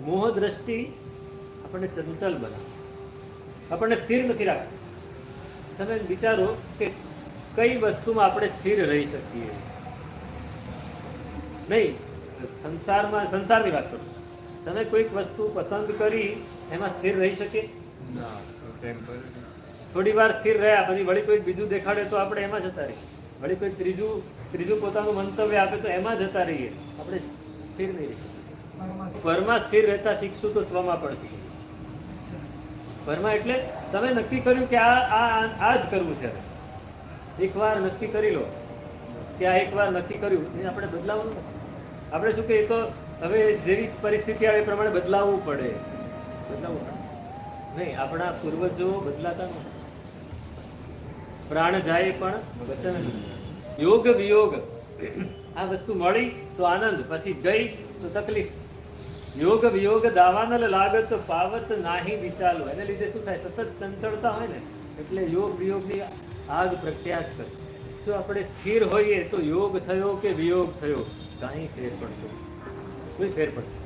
મોહ દ્રષ્ટિ આપણને ચંચલ બનાવે, આપણને સ્થિર નથી રાખતી. તમે વિચારો કે કઈ વસ્તુમાં આપણે સ્થિર રહી શકીએ નહીં. સંસારની વાત કરું, તમે કોઈક વસ્તુ પસંદ કરી એમાં સ્થિર રહી શકે? થોડી વાર સ્થિર રહ્યા પછી વળી કોઈ બીજું દેખાડે તો આપણે એમાં જતા રહીએ, વળી કોઈ ત્રીજું પોતાનું મંતવ્ય આપે તો એમાં જતા રહીએ, આપણે સ્થિર નહીં રહી શકીએ. પરમાં સ્થિર રહેતા શીખશું તો સ્વમાં પણ શીખીશું. પરમાં એટલે તમે નક્કી કર્યું કે આ જ કરવું છે, એકવાર નક્કી કરી લો કે આ એકવાર નક્કી કર્યું એ આપણે બદલાવવાનું નથી. આપણે શું કે તો હવે જેવી પરિસ્થિતિ આવે એ પ્રમાણે બદલાવવું પડે નહીં. આપણા પૂર્વજો બદલાતા નથી. પ્રાણ જાય પણ વચન યોગ વિયોગ, આ વસ્તુ મળી તો આનંદ, પછી ગઈ તો તકલીફ. યોગ વિયોગ દાવાનલ લાગત પાવત નાહી વિચાલો. એને લીધે શું થાય? સતત ચંચળતા હોય ને એટલે યોગ વિયોગની આગ પ્રત્યાજ કરે. જો આપણે સ્થિર હોઈએ તો યોગ થયો કે વિયોગ થયો કાંઈ ફેર પડતો કોઈ ફેર પડતો